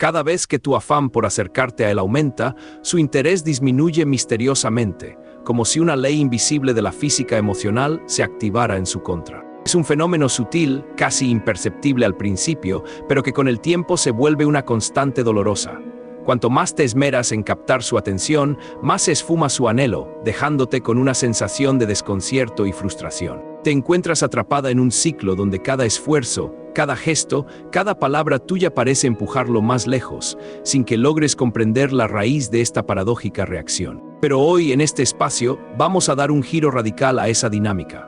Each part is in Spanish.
Cada vez que tu afán por acercarte a él aumenta, su interés disminuye misteriosamente, como si una ley invisible de la física emocional se activara en su contra. Es un fenómeno sutil, casi imperceptible al principio, pero que con el tiempo se vuelve una constante dolorosa. Cuanto más te esmeras en captar su atención, más se esfuma su anhelo, dejándote con una sensación de desconcierto y frustración. Te encuentras atrapada en un ciclo donde cada esfuerzo, cada gesto, cada palabra tuya parece empujarlo más lejos, sin que logres comprender la raíz de esta paradójica reacción. Pero hoy, en este espacio, vamos a dar un giro radical a esa dinámica.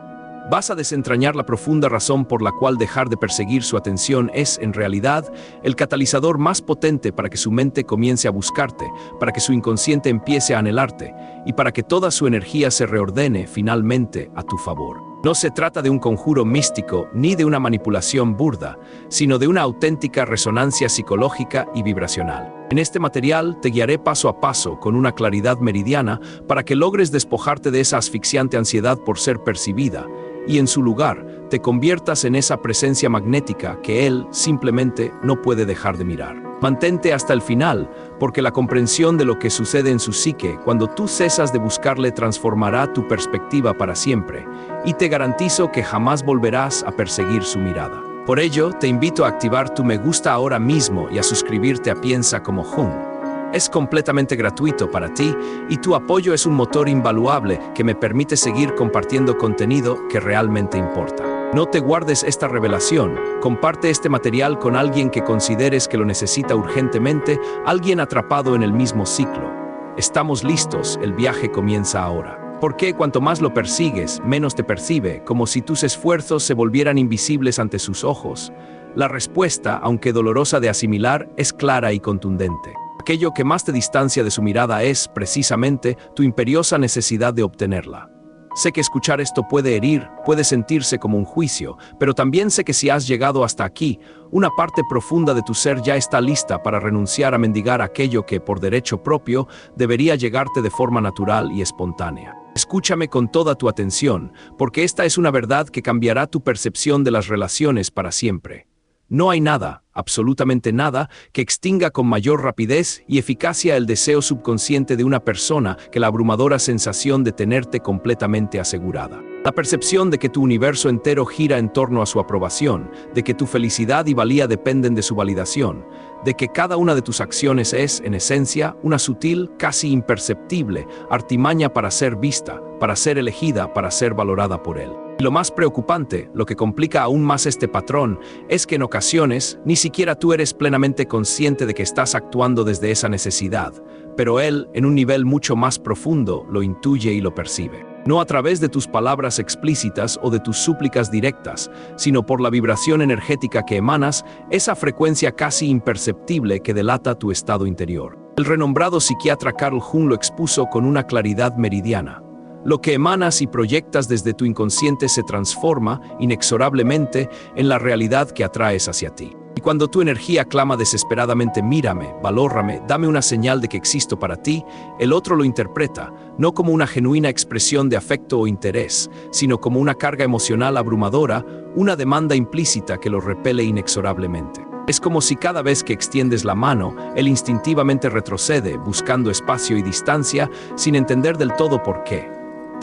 Vas a desentrañar la profunda razón por la cual dejar de perseguir su atención es, en realidad, el catalizador más potente para que su mente comience a buscarte, para que su inconsciente empiece a anhelarte, y para que toda su energía se reordene, finalmente, a tu favor. No se trata de un conjuro místico ni de una manipulación burda, sino de una auténtica resonancia psicológica y vibracional. En este material te guiaré paso a paso con una claridad meridiana para que logres despojarte de esa asfixiante ansiedad por ser percibida y en su lugar te conviertas en esa presencia magnética que él simplemente no puede dejar de mirar. Mantente hasta el final, porque la comprensión de lo que sucede en su psique cuando tú cesas de buscarle transformará tu perspectiva para siempre, y te garantizo que jamás volverás a perseguir su mirada. Por ello, te invito a activar tu me gusta ahora mismo y a suscribirte a Piensa como Jung. Es completamente gratuito para ti y tu apoyo es un motor invaluable que me permite seguir compartiendo contenido que realmente importa. No te guardes esta revelación, comparte este material con alguien que consideres que lo necesita urgentemente, alguien atrapado en el mismo ciclo. Estamos listos, el viaje comienza ahora. ¿Por qué cuanto más lo persigues, menos te percibe, como si tus esfuerzos se volvieran invisibles ante sus ojos? La respuesta, aunque dolorosa de asimilar, es clara y contundente. Aquello que más te distancia de su mirada es, precisamente, tu imperiosa necesidad de obtenerla. Sé que escuchar esto puede herir, puede sentirse como un juicio, pero también sé que si has llegado hasta aquí, una parte profunda de tu ser ya está lista para renunciar a mendigar aquello que, por derecho propio, debería llegarte de forma natural y espontánea. Escúchame con toda tu atención, porque esta es una verdad que cambiará tu percepción de las relaciones para siempre. No hay nada, absolutamente nada, que extinga con mayor rapidez y eficacia el deseo subconsciente de una persona que la abrumadora sensación de tenerte completamente asegurada. La percepción de que tu universo entero gira en torno a su aprobación, de que tu felicidad y valía dependen de su validación, de que cada una de tus acciones es, en esencia, una sutil, casi imperceptible, artimaña para ser vista, para ser elegida, para ser valorada por él. Y lo más preocupante, lo que complica aún más este patrón, es que en ocasiones ni siquiera tú eres plenamente consciente de que estás actuando desde esa necesidad, pero él, en un nivel mucho más profundo, lo intuye y lo percibe. No a través de tus palabras explícitas o de tus súplicas directas, sino por la vibración energética que emanas, esa frecuencia casi imperceptible que delata tu estado interior. El renombrado psiquiatra Carl Jung lo expuso con una claridad meridiana. Lo que emanas y proyectas desde tu inconsciente se transforma, inexorablemente, en la realidad que atraes hacia ti. Y cuando tu energía clama desesperadamente, mírame, valórame, dame una señal de que existo para ti, el otro lo interpreta, no como una genuina expresión de afecto o interés, sino como una carga emocional abrumadora, una demanda implícita que lo repele inexorablemente. Es como si cada vez que extiendes la mano, él instintivamente retrocede, buscando espacio y distancia, sin entender del todo por qué.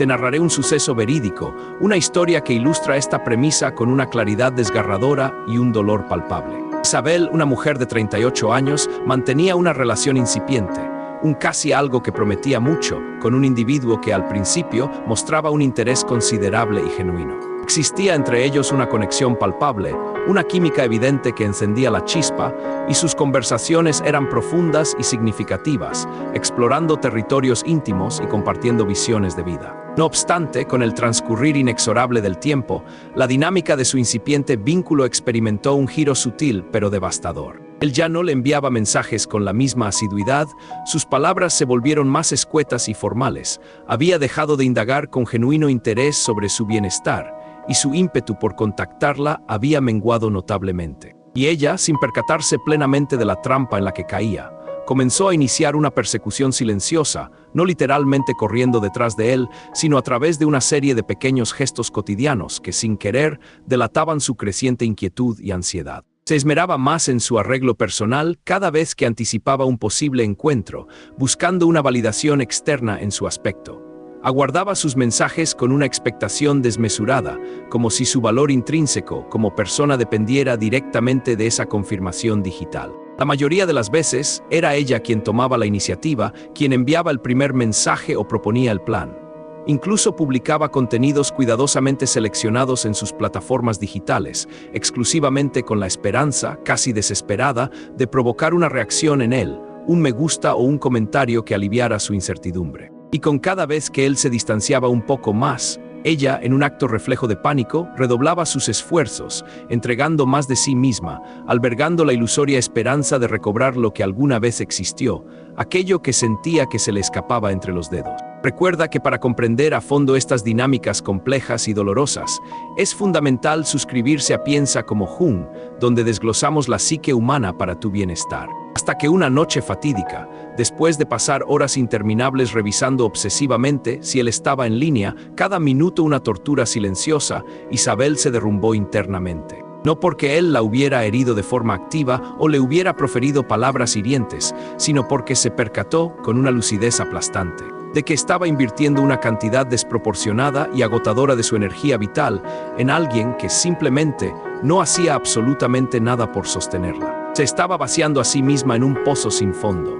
Te narraré un suceso verídico, una historia que ilustra esta premisa con una claridad desgarradora y un dolor palpable. Isabel, una mujer de 38 años, mantenía una relación incipiente, un casi algo que prometía mucho, con un individuo que al principio mostraba un interés considerable y genuino. Existía entre ellos una conexión palpable, una química evidente que encendía la chispa, y sus conversaciones eran profundas y significativas, explorando territorios íntimos y compartiendo visiones de vida. No obstante, con el transcurrir inexorable del tiempo, la dinámica de su incipiente vínculo experimentó un giro sutil pero devastador. Él ya no le enviaba mensajes con la misma asiduidad, sus palabras se volvieron más escuetas y formales, había dejado de indagar con genuino interés sobre su bienestar, y su ímpetu por contactarla había menguado notablemente. Y ella, sin percatarse plenamente de la trampa en la que caía, comenzó a iniciar una persecución silenciosa, no literalmente corriendo detrás de él, sino a través de una serie de pequeños gestos cotidianos que, sin querer, delataban su creciente inquietud y ansiedad. Se esmeraba más en su arreglo personal cada vez que anticipaba un posible encuentro, buscando una validación externa en su aspecto. Aguardaba sus mensajes con una expectación desmesurada, como si su valor intrínseco como persona dependiera directamente de esa confirmación digital. La mayoría de las veces era ella quien tomaba la iniciativa, quien enviaba el primer mensaje o proponía el plan. Incluso publicaba contenidos cuidadosamente seleccionados en sus plataformas digitales, exclusivamente con la esperanza, casi desesperada, de provocar una reacción en él, un me gusta o un comentario que aliviara su incertidumbre. Y con cada vez que él se distanciaba un poco más, ella, en un acto reflejo de pánico, redoblaba sus esfuerzos, entregando más de sí misma, albergando la ilusoria esperanza de recobrar lo que alguna vez existió, aquello que sentía que se le escapaba entre los dedos. Recuerda que para comprender a fondo estas dinámicas complejas y dolorosas, es fundamental suscribirse a Piensa como Jung, donde desglosamos la psique humana para tu bienestar. Hasta que una noche fatídica, después de pasar horas interminables revisando obsesivamente si él estaba en línea, cada minuto una tortura silenciosa, Isabel se derrumbó internamente. No porque él la hubiera herido de forma activa o le hubiera proferido palabras hirientes, sino porque se percató, con una lucidez aplastante, de que estaba invirtiendo una cantidad desproporcionada y agotadora de su energía vital en alguien que simplemente no hacía absolutamente nada por sostenerla. Se estaba vaciando a sí misma en un pozo sin fondo.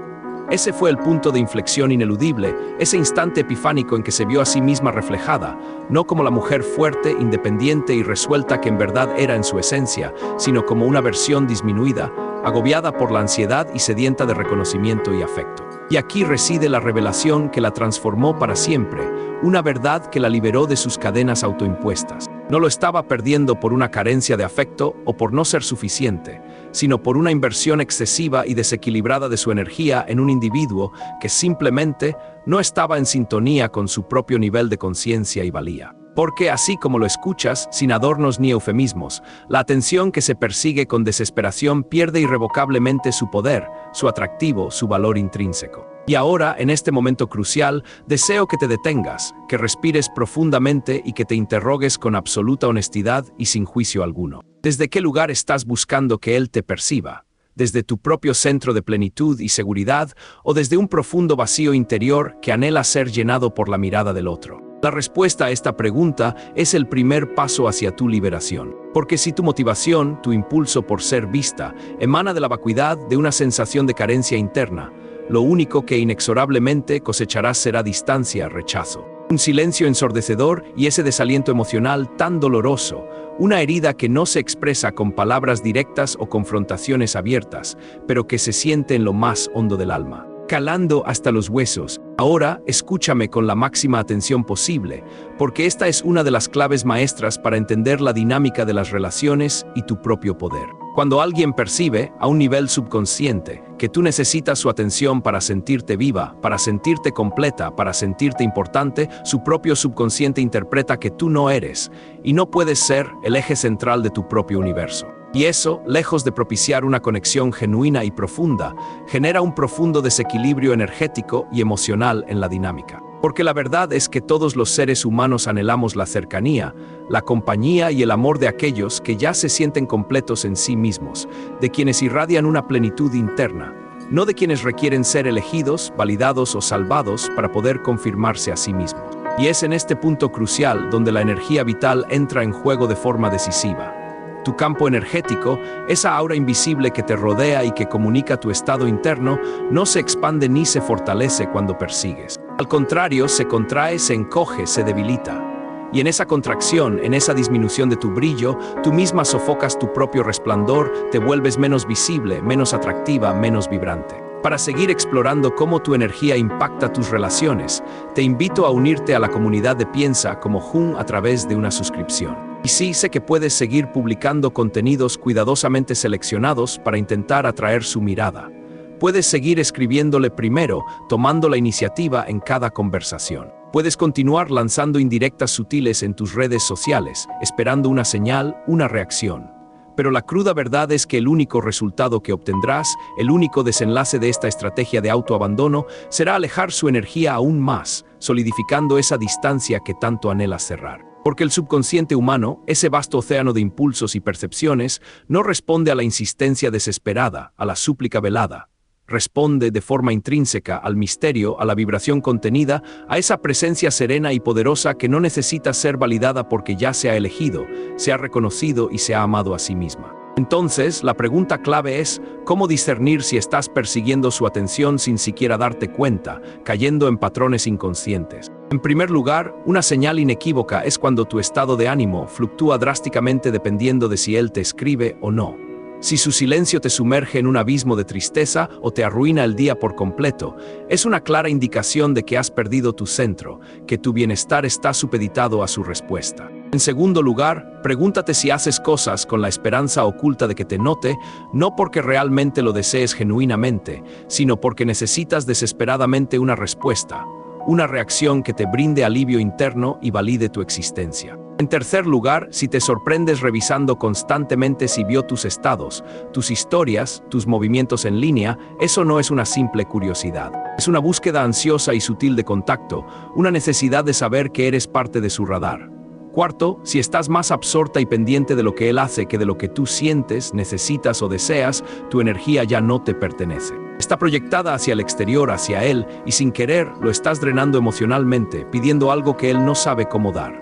Ese fue el punto de inflexión ineludible, ese instante epifánico en que se vio a sí misma reflejada, no como la mujer fuerte, independiente y resuelta que en verdad era en su esencia, sino como una versión disminuida, agobiada por la ansiedad y sedienta de reconocimiento y afecto. Y aquí reside la revelación que la transformó para siempre, una verdad que la liberó de sus cadenas autoimpuestas. No lo estaba perdiendo por una carencia de afecto o por no ser suficiente, sino por una inversión excesiva y desequilibrada de su energía en un individuo que simplemente no estaba en sintonía con su propio nivel de conciencia y valía. Porque así como lo escuchas, sin adornos ni eufemismos, la atención que se persigue con desesperación pierde irrevocablemente su poder, su atractivo, su valor intrínseco. Y ahora, en este momento crucial, deseo que te detengas, que respires profundamente y que te interrogues con absoluta honestidad y sin juicio alguno. ¿Desde qué lugar estás buscando que él te perciba? ¿Desde tu propio centro de plenitud y seguridad o desde un profundo vacío interior que anhela ser llenado por la mirada del otro? La respuesta a esta pregunta es el primer paso hacia tu liberación. Porque si tu motivación, tu impulso por ser vista, emana de la vacuidad de una sensación de carencia interna, lo único que inexorablemente cosecharás será distancia, rechazo. Un silencio ensordecedor y ese desaliento emocional tan doloroso, una herida que no se expresa con palabras directas o confrontaciones abiertas, pero que se siente en lo más hondo del alma, calando hasta los huesos. Ahora, escúchame con la máxima atención posible, porque esta es una de las claves maestras para entender la dinámica de las relaciones y tu propio poder. Cuando alguien percibe, a un nivel subconsciente, que tú necesitas su atención para sentirte viva, para sentirte completa, para sentirte importante, su propio subconsciente interpreta que tú no eres, y no puedes ser, el eje central de tu propio universo. Y eso, lejos de propiciar una conexión genuina y profunda, genera un profundo desequilibrio energético y emocional en la dinámica. Porque la verdad es que todos los seres humanos anhelamos la cercanía, la compañía y el amor de aquellos que ya se sienten completos en sí mismos, de quienes irradian una plenitud interna, no de quienes requieren ser elegidos, validados o salvados para poder confirmarse a sí mismos. Y es en este punto crucial donde la energía vital entra en juego de forma decisiva. Tu campo energético, esa aura invisible que te rodea y que comunica tu estado interno, no se expande ni se fortalece cuando persigues. Al contrario, se contrae, se encoge, se debilita. Y en esa contracción, en esa disminución de tu brillo, tú misma sofocas tu propio resplandor, te vuelves menos visible, menos atractiva, menos vibrante. Para seguir explorando cómo tu energía impacta tus relaciones, te invito a unirte a la comunidad de Piensa como Jung a través de una suscripción. Y sí, sé que puedes seguir publicando contenidos cuidadosamente seleccionados para intentar atraer su mirada. Puedes seguir escribiéndole primero, tomando la iniciativa en cada conversación. Puedes continuar lanzando indirectas sutiles en tus redes sociales, esperando una señal, una reacción. Pero la cruda verdad es que el único resultado que obtendrás, el único desenlace de esta estrategia de autoabandono, será alejar su energía aún más, solidificando esa distancia que tanto anhelas cerrar. Porque el subconsciente humano, ese vasto océano de impulsos y percepciones, no responde a la insistencia desesperada, a la súplica velada. Responde de forma intrínseca al misterio, a la vibración contenida, a esa presencia serena y poderosa que no necesita ser validada porque ya se ha elegido, se ha reconocido y se ha amado a sí misma. Entonces, la pregunta clave es, ¿cómo discernir si estás persiguiendo su atención sin siquiera darte cuenta, cayendo en patrones inconscientes? En primer lugar, una señal inequívoca es cuando tu estado de ánimo fluctúa drásticamente dependiendo de si él te escribe o no. Si su silencio te sumerge en un abismo de tristeza o te arruina el día por completo, es una clara indicación de que has perdido tu centro, que tu bienestar está supeditado a su respuesta. En segundo lugar, pregúntate si haces cosas con la esperanza oculta de que te note, no porque realmente lo desees genuinamente, sino porque necesitas desesperadamente una respuesta, una reacción que te brinde alivio interno y valide tu existencia. En tercer lugar, si te sorprendes revisando constantemente si vio tus estados, tus historias, tus movimientos en línea, eso no es una simple curiosidad. Es una búsqueda ansiosa y sutil de contacto, una necesidad de saber que eres parte de su radar. Cuarto, si estás más absorta y pendiente de lo que él hace que de lo que tú sientes, necesitas o deseas, tu energía ya no te pertenece. Está proyectada hacia el exterior, hacia él, y sin querer lo estás drenando emocionalmente, pidiendo algo que él no sabe cómo dar.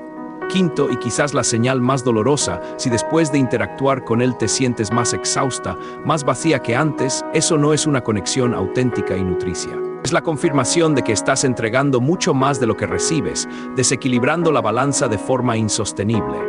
Quinto, y quizás la señal más dolorosa, si después de interactuar con él te sientes más exhausta, más vacía que antes, eso no es una conexión auténtica y nutricia. Es la confirmación de que estás entregando mucho más de lo que recibes, desequilibrando la balanza de forma insostenible.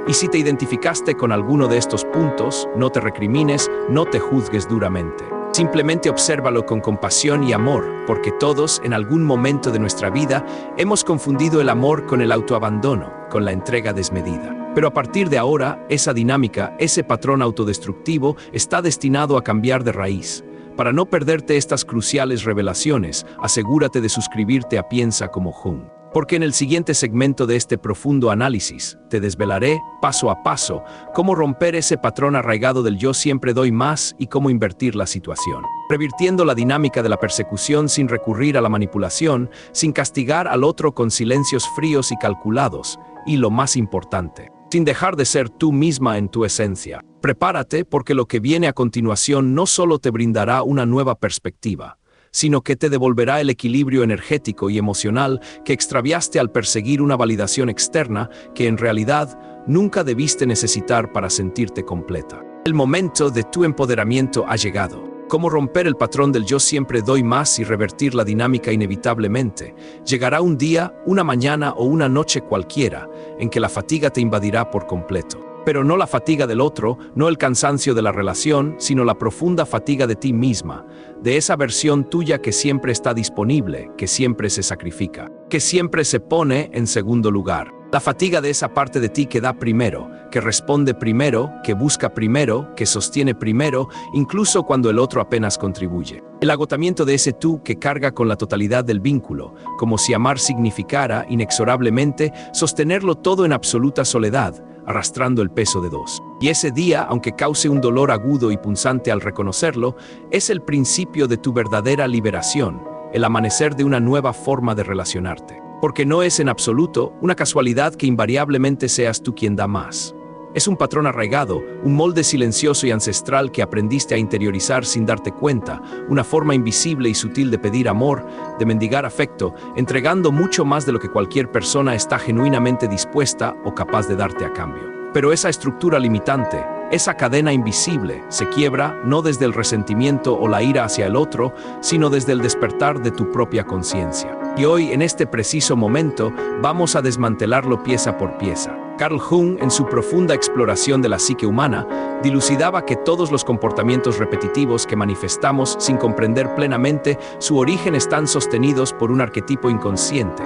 Y si te identificaste con alguno de estos puntos, no te recrimines, no te juzgues duramente. Simplemente obsérvalo con compasión y amor, porque todos, en algún momento de nuestra vida, hemos confundido el amor con el autoabandono, con la entrega desmedida. Pero a partir de ahora, esa dinámica, ese patrón autodestructivo, está destinado a cambiar de raíz. Para no perderte estas cruciales revelaciones, asegúrate de suscribirte a Piensa como Jung. Porque en el siguiente segmento de este profundo análisis, te desvelaré, paso a paso, cómo romper ese patrón arraigado del yo siempre doy más y cómo invertir la situación. Revirtiendo la dinámica de la persecución sin recurrir a la manipulación, sin castigar al otro con silencios fríos y calculados, y lo más importante, sin dejar de ser tú misma en tu esencia. Prepárate porque lo que viene a continuación no solo te brindará una nueva perspectiva, sino que te devolverá el equilibrio energético y emocional que extraviaste al perseguir una validación externa que en realidad nunca debiste necesitar para sentirte completa. El momento de tu empoderamiento ha llegado. Cómo romper el patrón del yo siempre doy más y revertir la dinámica inevitablemente. Llegará un día, una mañana o una noche cualquiera en que la fatiga te invadirá por completo. Pero no la fatiga del otro, no el cansancio de la relación, sino la profunda fatiga de ti misma, de esa versión tuya que siempre está disponible, que siempre se sacrifica, que siempre se pone en segundo lugar. La fatiga de esa parte de ti que da primero, que responde primero, que busca primero, que sostiene primero, incluso cuando el otro apenas contribuye. El agotamiento de ese tú que carga con la totalidad del vínculo, como si amar significara, inexorablemente, sostenerlo todo en absoluta soledad, arrastrando el peso de dos. Y ese día, aunque cause un dolor agudo y punzante al reconocerlo, es el principio de tu verdadera liberación, el amanecer de una nueva forma de relacionarte. Porque no es en absoluto una casualidad que invariablemente seas tú quien da más. Es un patrón arraigado, un molde silencioso y ancestral que aprendiste a interiorizar sin darte cuenta, una forma invisible y sutil de pedir amor, de mendigar afecto, entregando mucho más de lo que cualquier persona está genuinamente dispuesta o capaz de darte a cambio. Pero esa estructura limitante, esa cadena invisible, se quiebra no desde el resentimiento o la ira hacia el otro, sino desde el despertar de tu propia conciencia. Y hoy, en este preciso momento, vamos a desmantelarlo pieza por pieza. Carl Jung, en su profunda exploración de la psique humana, dilucidaba que todos los comportamientos repetitivos que manifestamos sin comprender plenamente su origen están sostenidos por un arquetipo inconsciente,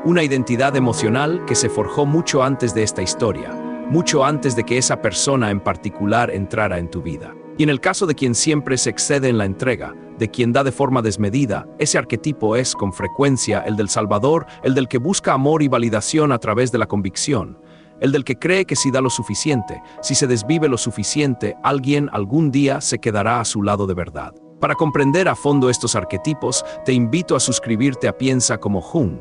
una identidad emocional que se forjó mucho antes de esta historia, mucho antes de que esa persona en particular entrara en tu vida. Y en el caso de quien siempre se excede en la entrega, de quien da de forma desmedida, ese arquetipo es, con frecuencia, el del salvador, el del que busca amor y validación a través de la convicción, el del que cree que si da lo suficiente, si se desvive lo suficiente, alguien algún día se quedará a su lado de verdad. Para comprender a fondo estos arquetipos, te invito a suscribirte a Piensa como Jung.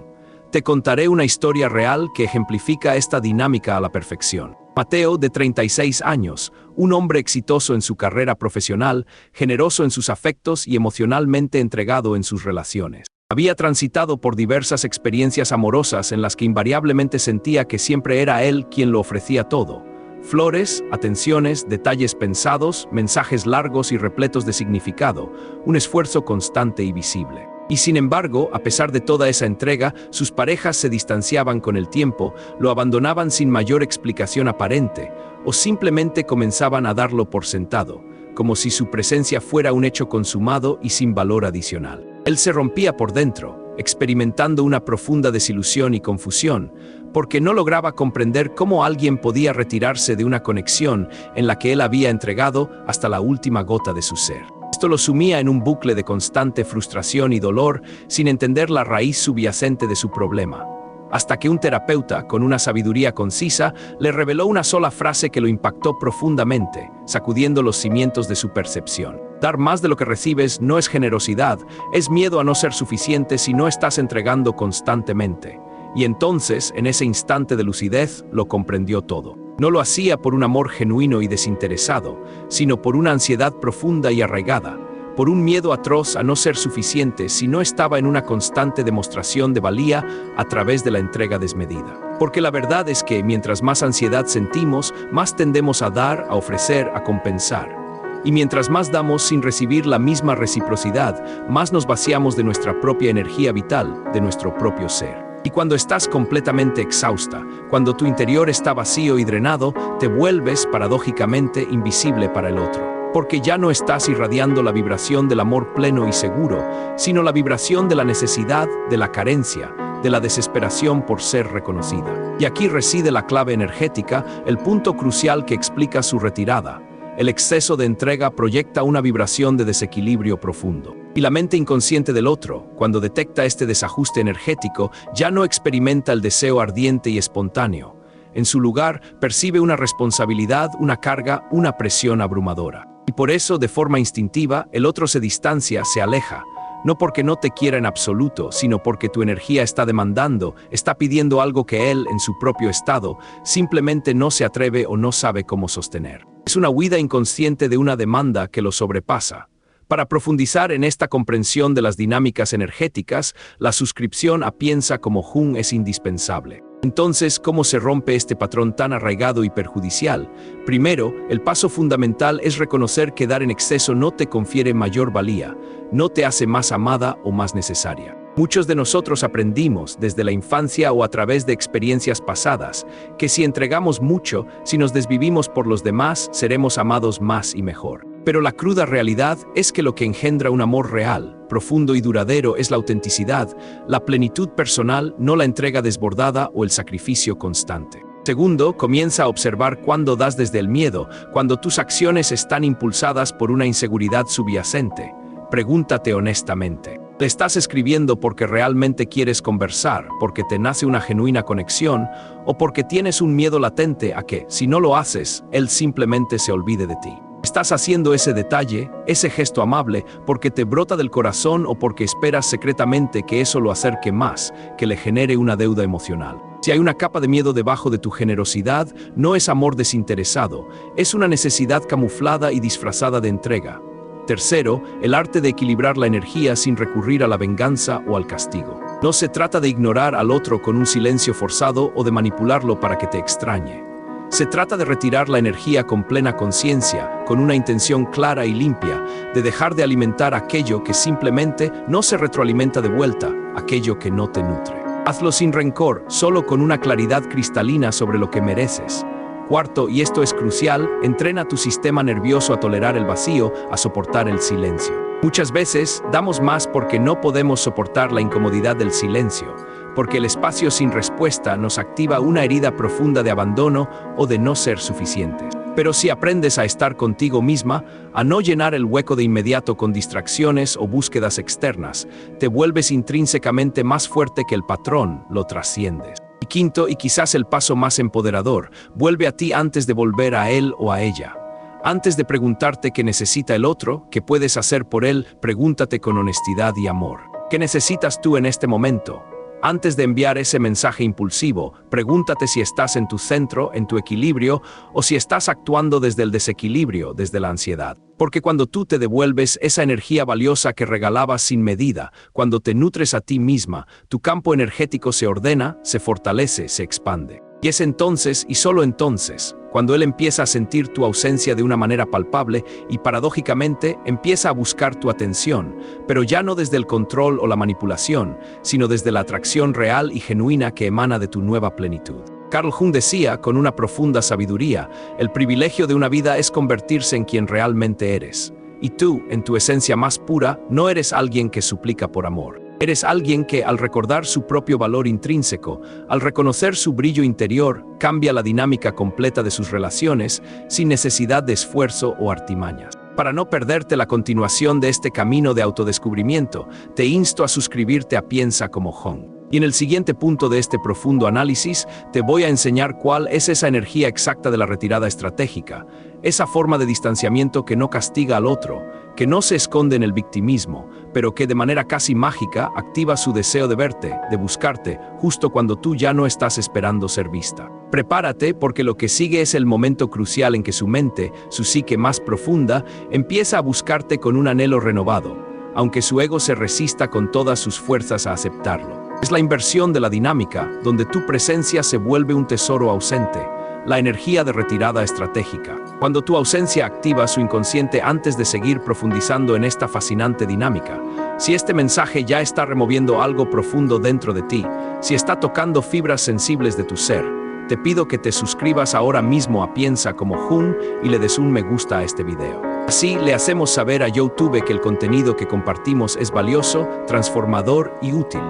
Te contaré una historia real que ejemplifica esta dinámica a la perfección. Mateo, de 36 años, un hombre exitoso en su carrera profesional, generoso en sus afectos y emocionalmente entregado en sus relaciones. Había transitado por diversas experiencias amorosas en las que invariablemente sentía que siempre era él quien lo ofrecía todo. Flores, atenciones, detalles pensados, mensajes largos y repletos de significado, un esfuerzo constante y visible. Y sin embargo, a pesar de toda esa entrega, sus parejas se distanciaban con el tiempo, lo abandonaban sin mayor explicación aparente, o simplemente comenzaban a darlo por sentado, como si su presencia fuera un hecho consumado y sin valor adicional. Él se rompía por dentro, experimentando una profunda desilusión y confusión, porque no lograba comprender cómo alguien podía retirarse de una conexión en la que él había entregado hasta la última gota de su ser. Esto lo sumía en un bucle de constante frustración y dolor, sin entender la raíz subyacente de su problema. Hasta que un terapeuta, con una sabiduría concisa, le reveló una sola frase que lo impactó profundamente, sacudiendo los cimientos de su percepción. Dar más de lo que recibes no es generosidad, es miedo a no ser suficiente si no estás entregando constantemente. Y entonces, en ese instante de lucidez, lo comprendió todo. No lo hacía por un amor genuino y desinteresado, sino por una ansiedad profunda y arraigada, por un miedo atroz a no ser suficiente si no estaba en una constante demostración de valía a través de la entrega desmedida. Porque la verdad es que mientras más ansiedad sentimos, más tendemos a dar, a ofrecer, a compensar. Y mientras más damos sin recibir la misma reciprocidad, más nos vaciamos de nuestra propia energía vital, de nuestro propio ser. Y cuando estás completamente exhausta, cuando tu interior está vacío y drenado, te vuelves paradójicamente invisible para el otro. Porque ya no estás irradiando la vibración del amor pleno y seguro, sino la vibración de la necesidad, de la carencia, de la desesperación por ser reconocida. Y aquí reside la clave energética, el punto crucial que explica su retirada. El exceso de entrega proyecta una vibración de desequilibrio profundo. Y la mente inconsciente del otro, cuando detecta este desajuste energético, ya no experimenta el deseo ardiente y espontáneo. En su lugar, percibe una responsabilidad, una carga, una presión abrumadora. Y por eso, de forma instintiva, el otro se distancia, se aleja. No porque no te quiera en absoluto, sino porque tu energía está demandando, está pidiendo algo que él, en su propio estado, simplemente no se atreve o no sabe cómo sostener. Es una huida inconsciente de una demanda que lo sobrepasa. Para profundizar en esta comprensión de las dinámicas energéticas, la suscripción a Piensa como Jung es indispensable. Entonces, ¿cómo se rompe este patrón tan arraigado y perjudicial? Primero, el paso fundamental es reconocer que dar en exceso no te confiere mayor valía, no te hace más amada o más necesaria. Muchos de nosotros aprendimos, desde la infancia o a través de experiencias pasadas, que si entregamos mucho, si nos desvivimos por los demás, seremos amados más y mejor. Pero la cruda realidad es que lo que engendra un amor real, profundo y duradero es la autenticidad, la plenitud personal, no la entrega desbordada o el sacrificio constante. Segundo, comienza a observar cuándo das desde el miedo, cuando tus acciones están impulsadas por una inseguridad subyacente. Pregúntate honestamente. ¿Le estás escribiendo porque realmente quieres conversar, porque te nace una genuina conexión, o porque tienes un miedo latente a que, si no lo haces, él simplemente se olvide de ti? ¿Estás haciendo ese detalle, ese gesto amable, porque te brota del corazón o porque esperas secretamente que eso lo acerque más, que le genere una deuda emocional? Si hay una capa de miedo debajo de tu generosidad, no es amor desinteresado, es una necesidad camuflada y disfrazada de entrega. Tercero, el arte de equilibrar la energía sin recurrir a la venganza o al castigo. No se trata de ignorar al otro con un silencio forzado o de manipularlo para que te extrañe. Se trata de retirar la energía con plena conciencia, con una intención clara y limpia, de dejar de alimentar aquello que simplemente no se retroalimenta de vuelta, aquello que no te nutre. Hazlo sin rencor, solo con una claridad cristalina sobre lo que mereces. Cuarto, y esto es crucial, entrena tu sistema nervioso a tolerar el vacío, a soportar el silencio. Muchas veces damos más porque no podemos soportar la incomodidad del silencio, porque el espacio sin respuesta nos activa una herida profunda de abandono o de no ser suficientes. Pero si aprendes a estar contigo misma, a no llenar el hueco de inmediato con distracciones o búsquedas externas, te vuelves intrínsecamente más fuerte que el patrón, lo trasciendes. Y quinto, y quizás el paso más empoderador, vuelve a ti antes de volver a él o a ella. Antes de preguntarte qué necesita el otro, qué puedes hacer por él, pregúntate con honestidad y amor. ¿Qué necesitas tú en este momento? Antes de enviar ese mensaje impulsivo, pregúntate si estás en tu centro, en tu equilibrio, o si estás actuando desde el desequilibrio, desde la ansiedad. Porque cuando tú te devuelves esa energía valiosa que regalabas sin medida, cuando te nutres a ti misma, tu campo energético se ordena, se fortalece, se expande. Y es entonces, y solo entonces, cuando él empieza a sentir tu ausencia de una manera palpable y paradójicamente empieza a buscar tu atención, pero ya no desde el control o la manipulación, sino desde la atracción real y genuina que emana de tu nueva plenitud. Carl Jung decía, con una profunda sabiduría, el privilegio de una vida es convertirse en quien realmente eres. Y tú, en tu esencia más pura, no eres alguien que suplica por amor. Eres alguien que, al recordar su propio valor intrínseco, al reconocer su brillo interior, cambia la dinámica completa de sus relaciones sin necesidad de esfuerzo o artimañas. Para no perderte la continuación de este camino de autodescubrimiento, te insto a suscribirte a Piensa como Jung. Y en el siguiente punto de este profundo análisis, te voy a enseñar cuál es esa energía exacta de la retirada estratégica, esa forma de distanciamiento que no castiga al otro, que no se esconde en el victimismo, pero que de manera casi mágica activa su deseo de verte, de buscarte, justo cuando tú ya no estás esperando ser vista. Prepárate, porque lo que sigue es el momento crucial en que su mente, su psique más profunda, empieza a buscarte con un anhelo renovado, aunque su ego se resista con todas sus fuerzas a aceptarlo. Es la inversión de la dinámica, donde tu presencia se vuelve un tesoro ausente, la energía de retirada estratégica. Cuando tu ausencia activa su inconsciente antes de seguir profundizando en esta fascinante dinámica, si este mensaje ya está removiendo algo profundo dentro de ti, si está tocando fibras sensibles de tu ser, te pido que te suscribas ahora mismo a Piensa como Jung y le des un me gusta a este video. Así le hacemos saber a YouTube que el contenido que compartimos es valioso, transformador y útil,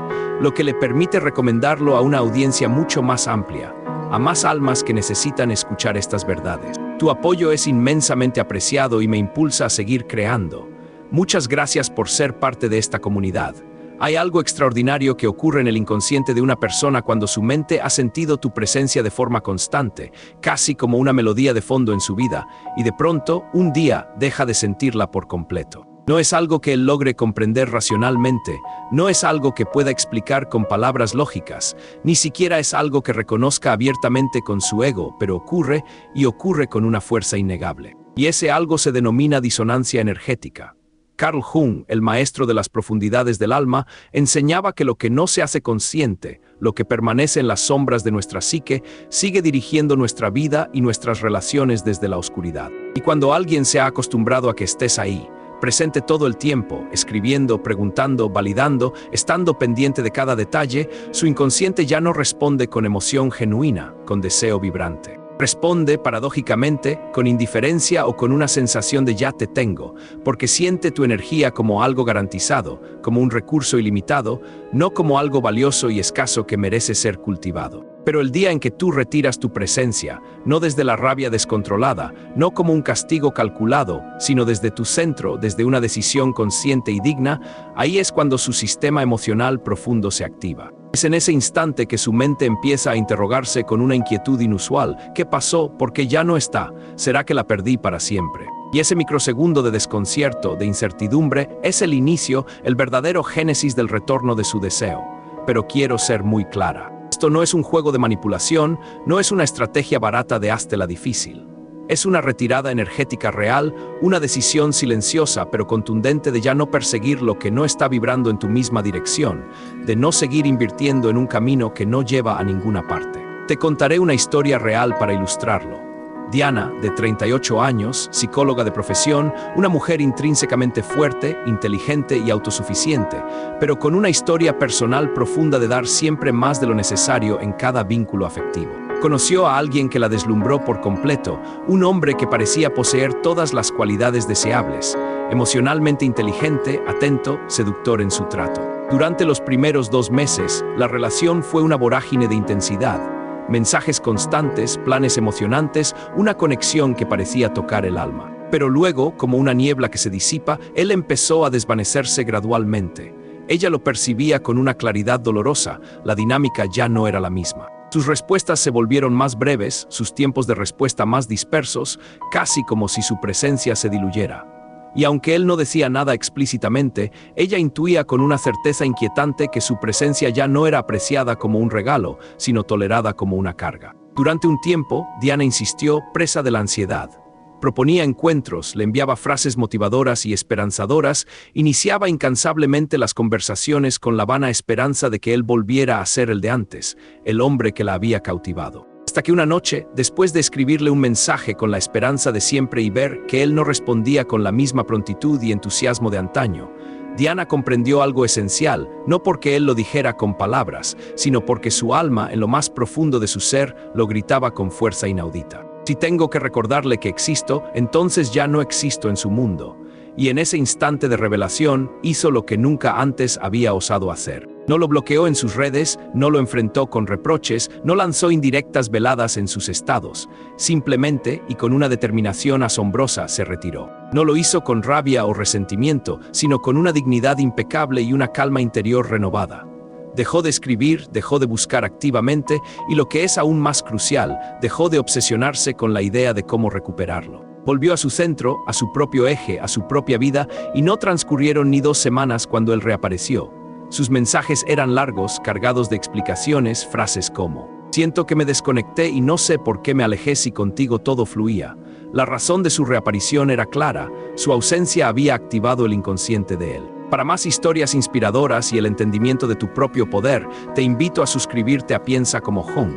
lo que le permite recomendarlo a una audiencia mucho más amplia, a más almas que necesitan escuchar estas verdades. Tu apoyo es inmensamente apreciado y me impulsa a seguir creando. Muchas gracias por ser parte de esta comunidad. Hay algo extraordinario que ocurre en el inconsciente de una persona cuando su mente ha sentido tu presencia de forma constante, casi como una melodía de fondo en su vida, y de pronto, un día, deja de sentirla por completo. No es algo que él logre comprender racionalmente, no es algo que pueda explicar con palabras lógicas, ni siquiera es algo que reconozca abiertamente con su ego, pero ocurre, y ocurre con una fuerza innegable. Y ese algo se denomina disonancia energética. Carl Jung, el maestro de las profundidades del alma, enseñaba que lo que no se hace consciente, lo que permanece en las sombras de nuestra psique, sigue dirigiendo nuestra vida y nuestras relaciones desde la oscuridad. Y cuando alguien se ha acostumbrado a que estés ahí, presente todo el tiempo, escribiendo, preguntando, validando, estando pendiente de cada detalle, su inconsciente ya no responde con emoción genuina, con deseo vibrante. Responde, paradójicamente, con indiferencia o con una sensación de ya te tengo, porque siente tu energía como algo garantizado, como un recurso ilimitado, no como algo valioso y escaso que merece ser cultivado. Pero el día en que tú retiras tu presencia, no desde la rabia descontrolada, no como un castigo calculado, sino desde tu centro, desde una decisión consciente y digna, ahí es cuando su sistema emocional profundo se activa. Es en ese instante que su mente empieza a interrogarse con una inquietud inusual. ¿Qué pasó? ¿Por qué ya no está? ¿Será que la perdí para siempre? Y ese microsegundo de desconcierto, de incertidumbre, es el inicio, el verdadero génesis del retorno de su deseo. Pero quiero ser muy clara. Esto no es un juego de manipulación, no es una estrategia barata de háztela difícil. Es una retirada energética real, una decisión silenciosa pero contundente de ya no perseguir lo que no está vibrando en tu misma dirección, de no seguir invirtiendo en un camino que no lleva a ninguna parte. Te contaré una historia real para ilustrarlo. Diana, de 38 años, psicóloga de profesión, una mujer intrínsecamente fuerte, inteligente y autosuficiente, pero con una historia personal profunda de dar siempre más de lo necesario en cada vínculo afectivo. Conoció a alguien que la deslumbró por completo, un hombre que parecía poseer todas las cualidades deseables, emocionalmente inteligente, atento, seductor en su trato. Durante los primeros 2 meses, la relación fue una vorágine de intensidad. Mensajes constantes, planes emocionantes, una conexión que parecía tocar el alma. Pero luego, como una niebla que se disipa, él empezó a desvanecerse gradualmente. Ella lo percibía con una claridad dolorosa, la dinámica ya no era la misma. Sus respuestas se volvieron más breves, sus tiempos de respuesta más dispersos, casi como si su presencia se diluyera. Y aunque él no decía nada explícitamente, ella intuía con una certeza inquietante que su presencia ya no era apreciada como un regalo, sino tolerada como una carga. Durante un tiempo, Diana insistió, presa de la ansiedad. Proponía encuentros, le enviaba frases motivadoras y esperanzadoras, iniciaba incansablemente las conversaciones con la vana esperanza de que él volviera a ser el de antes, el hombre que la había cautivado. Hasta que una noche, después de escribirle un mensaje con la esperanza de siempre y ver que él no respondía con la misma prontitud y entusiasmo de antaño, Diana comprendió algo esencial, no porque él lo dijera con palabras, sino porque su alma, en lo más profundo de su ser, lo gritaba con fuerza inaudita. Si tengo que recordarle que existo, entonces ya no existo en su mundo. Y en ese instante de revelación, hizo lo que nunca antes había osado hacer. No lo bloqueó en sus redes, no lo enfrentó con reproches, no lanzó indirectas veladas en sus estados. Simplemente, y con una determinación asombrosa, se retiró. No lo hizo con rabia o resentimiento, sino con una dignidad impecable y una calma interior renovada. Dejó de escribir, dejó de buscar activamente y, lo que es aún más crucial, dejó de obsesionarse con la idea de cómo recuperarlo. Volvió a su centro, a su propio eje, a su propia vida, y no transcurrieron ni 2 semanas cuando él reapareció. Sus mensajes eran largos, cargados de explicaciones, frases como: siento que me desconecté y no sé por qué me alejé si contigo todo fluía. La razón de su reaparición era clara, su ausencia había activado el inconsciente de él. Para más historias inspiradoras y el entendimiento de tu propio poder, te invito a suscribirte a Piensa como Jung.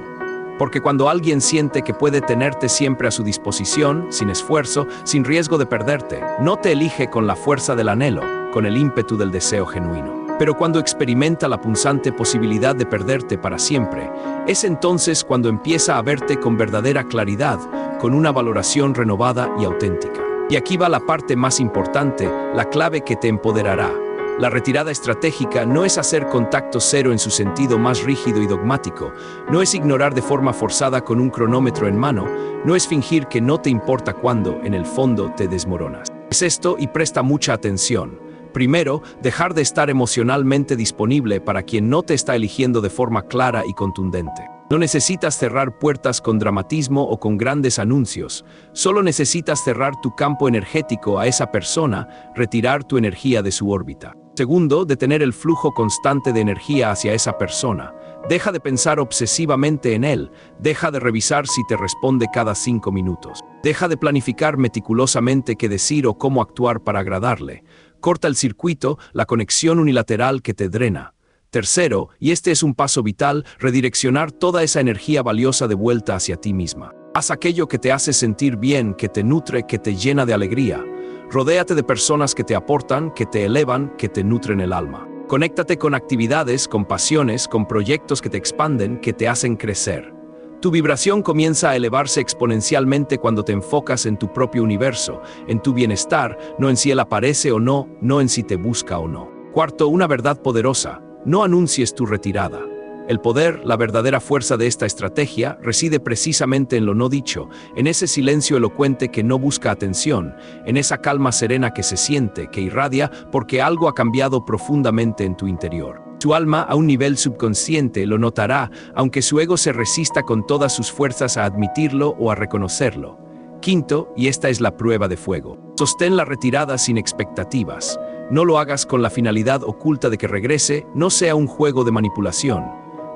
Porque cuando alguien siente que puede tenerte siempre a su disposición, sin esfuerzo, sin riesgo de perderte, no te elige con la fuerza del anhelo, con el ímpetu del deseo genuino. Pero cuando experimenta la punzante posibilidad de perderte para siempre, es entonces cuando empieza a verte con verdadera claridad, con una valoración renovada y auténtica. Y aquí va la parte más importante, la clave que te empoderará. La retirada estratégica no es hacer contacto cero en su sentido más rígido y dogmático, no es ignorar de forma forzada con un cronómetro en mano, no es fingir que no te importa cuando, en el fondo, te desmoronas. Es esto, y presta mucha atención. Primero, dejar de estar emocionalmente disponible para quien no te está eligiendo de forma clara y contundente. No necesitas cerrar puertas con dramatismo o con grandes anuncios, solo necesitas cerrar tu campo energético a esa persona, retirar tu energía de su órbita. Segundo, detener el flujo constante de energía hacia esa persona. Deja de pensar obsesivamente en él, deja de revisar si te responde cada 5 minutos. Deja de planificar meticulosamente qué decir o cómo actuar para agradarle. Corta el circuito, la conexión unilateral que te drena. Tercero, y este es un paso vital, redireccionar toda esa energía valiosa de vuelta hacia ti misma. Haz aquello que te hace sentir bien, que te nutre, que te llena de alegría. Rodéate de personas que te aportan, que te elevan, que te nutren el alma. Conéctate con actividades, con pasiones, con proyectos que te expanden, que te hacen crecer. Tu vibración comienza a elevarse exponencialmente cuando te enfocas en tu propio universo, en tu bienestar, no en si él aparece o no, no en si te busca o no. Cuarto, una verdad poderosa. No anuncies tu retirada. El poder, la verdadera fuerza de esta estrategia, reside precisamente en lo no dicho, en ese silencio elocuente que no busca atención, en esa calma serena que se siente, que irradia, porque algo ha cambiado profundamente en tu interior. Tu alma, a un nivel subconsciente, lo notará, aunque su ego se resista con todas sus fuerzas a admitirlo o a reconocerlo. Quinto, y esta es la prueba de fuego. Sostén la retirada sin expectativas. No lo hagas con la finalidad oculta de que regrese, no sea un juego de manipulación.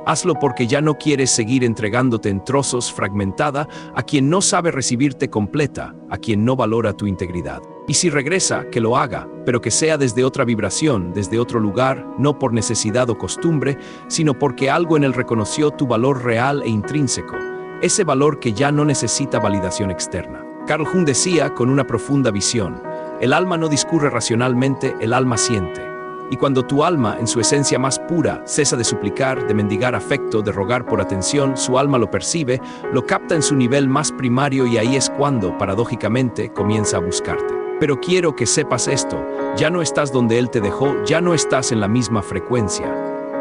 Hazlo porque ya no quieres seguir entregándote en trozos, fragmentada, a quien no sabe recibirte completa, a quien no valora tu integridad. Y si regresa, que lo haga, pero que sea desde otra vibración, desde otro lugar, no por necesidad o costumbre, sino porque algo en él reconoció tu valor real e intrínseco, ese valor que ya no necesita validación externa. Carl Jung decía con una profunda visión: el alma no discurre racionalmente, el alma siente. Y cuando tu alma, en su esencia más pura, cesa de suplicar, de mendigar afecto, de rogar por atención, su alma lo percibe, lo capta en su nivel más primario y ahí es cuando, paradójicamente, comienza a buscarte. Pero quiero que sepas esto, ya no estás donde él te dejó, ya no estás en la misma frecuencia.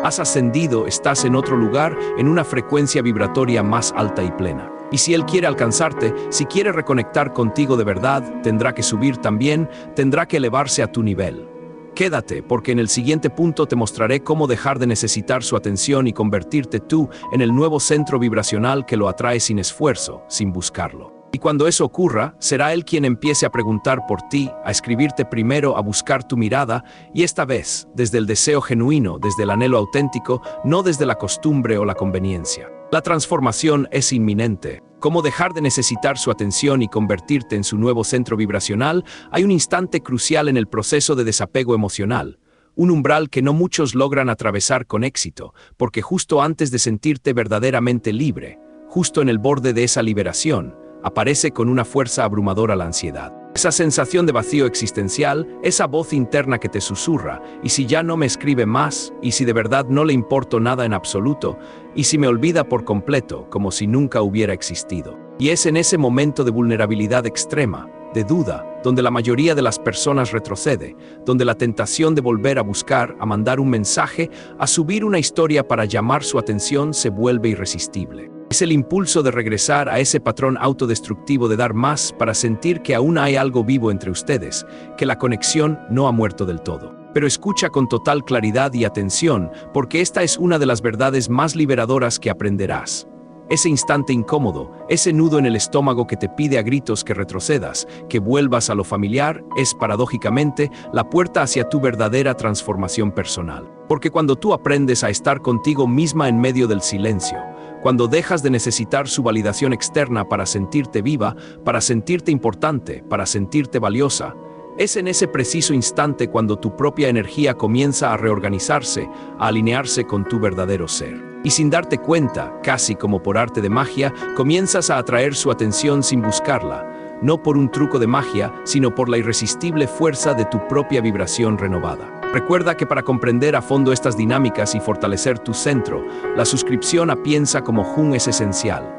Has ascendido, estás en otro lugar, en una frecuencia vibratoria más alta y plena. Y si él quiere alcanzarte, si quiere reconectar contigo de verdad, tendrá que subir también, tendrá que elevarse a tu nivel. Quédate, porque en el siguiente punto te mostraré cómo dejar de necesitar su atención y convertirte tú en el nuevo centro vibracional que lo atrae sin esfuerzo, sin buscarlo. Y cuando eso ocurra, será él quien empiece a preguntar por ti, a escribirte primero, a buscar tu mirada, y esta vez, desde el deseo genuino, desde el anhelo auténtico, no desde la costumbre o la conveniencia. La transformación es inminente. Cómo dejar de necesitar su atención y convertirte en su nuevo centro vibracional, hay un instante crucial en el proceso de desapego emocional. Un umbral que no muchos logran atravesar con éxito, porque justo antes de sentirte verdaderamente libre, justo en el borde de esa liberación, aparece con una fuerza abrumadora la ansiedad. Esa sensación de vacío existencial, esa voz interna que te susurra, y si ya no me escribe más, y si de verdad no le importo nada en absoluto, y si me olvida por completo, como si nunca hubiera existido. Y es en ese momento de vulnerabilidad extrema, de duda, donde la mayoría de las personas retrocede, donde la tentación de volver a buscar, a mandar un mensaje, a subir una historia para llamar su atención se vuelve irresistible. Es el impulso de regresar a ese patrón autodestructivo de dar más para sentir que aún hay algo vivo entre ustedes, que la conexión no ha muerto del todo. Pero escucha con total claridad y atención, porque esta es una de las verdades más liberadoras que aprenderás. Ese instante incómodo, ese nudo en el estómago que te pide a gritos que retrocedas, que vuelvas a lo familiar, es paradójicamente la puerta hacia tu verdadera transformación personal. Porque cuando tú aprendes a estar contigo misma en medio del silencio, cuando dejas de necesitar su validación externa para sentirte viva, para sentirte importante, para sentirte valiosa, es en ese preciso instante cuando tu propia energía comienza a reorganizarse, a alinearse con tu verdadero ser. Y sin darte cuenta, casi como por arte de magia, comienzas a atraer su atención sin buscarla, no por un truco de magia, sino por la irresistible fuerza de tu propia vibración renovada. Recuerda que para comprender a fondo estas dinámicas y fortalecer tu centro, la suscripción a Piensa como Jung es esencial.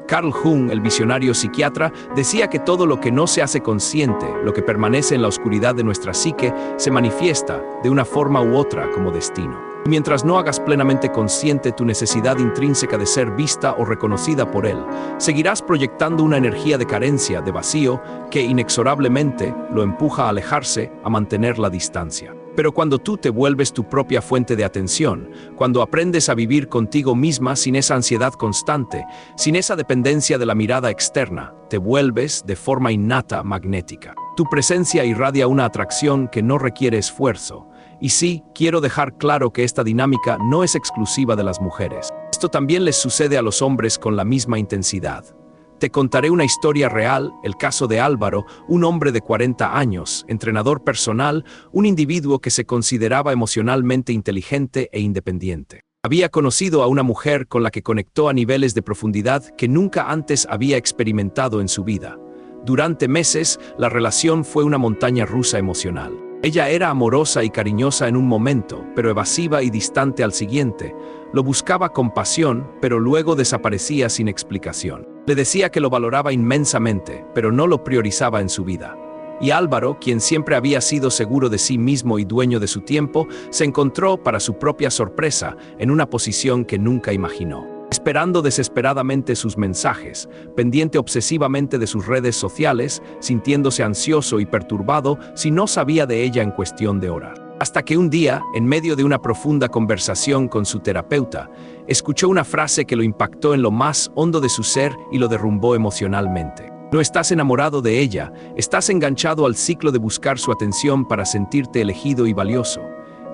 Carl Jung, el visionario psiquiatra, decía que todo lo que no se hace consciente, lo que permanece en la oscuridad de nuestra psique, se manifiesta, de una forma u otra, como destino. Y mientras no hagas plenamente consciente tu necesidad intrínseca de ser vista o reconocida por él, seguirás proyectando una energía de carencia, de vacío, que inexorablemente lo empuja a alejarse, a mantener la distancia. Pero cuando tú te vuelves tu propia fuente de atención, cuando aprendes a vivir contigo misma sin esa ansiedad constante, sin esa dependencia de la mirada externa, te vuelves, de forma innata, magnética. Tu presencia irradia una atracción que no requiere esfuerzo. Y sí, quiero dejar claro que esta dinámica no es exclusiva de las mujeres. Esto también les sucede a los hombres con la misma intensidad. Te contaré una historia real, el caso de Álvaro, un hombre de 40 años, entrenador personal, un individuo que se consideraba emocionalmente inteligente e independiente. Había conocido a una mujer con la que conectó a niveles de profundidad que nunca antes había experimentado en su vida. Durante meses, la relación fue una montaña rusa emocional. Ella era amorosa y cariñosa en un momento, pero evasiva y distante al siguiente. Lo buscaba con pasión, pero luego desaparecía sin explicación. Le decía que lo valoraba inmensamente, pero no lo priorizaba en su vida. Y Álvaro, quien siempre había sido seguro de sí mismo y dueño de su tiempo, se encontró, para su propia sorpresa, en una posición que nunca imaginó. Esperando desesperadamente sus mensajes, pendiente obsesivamente de sus redes sociales, sintiéndose ansioso y perturbado si no sabía de ella en cuestión de horas. Hasta que un día, en medio de una profunda conversación con su terapeuta, escuchó una frase que lo impactó en lo más hondo de su ser y lo derrumbó emocionalmente. No estás enamorado de ella, estás enganchado al ciclo de buscar su atención para sentirte elegido y valioso.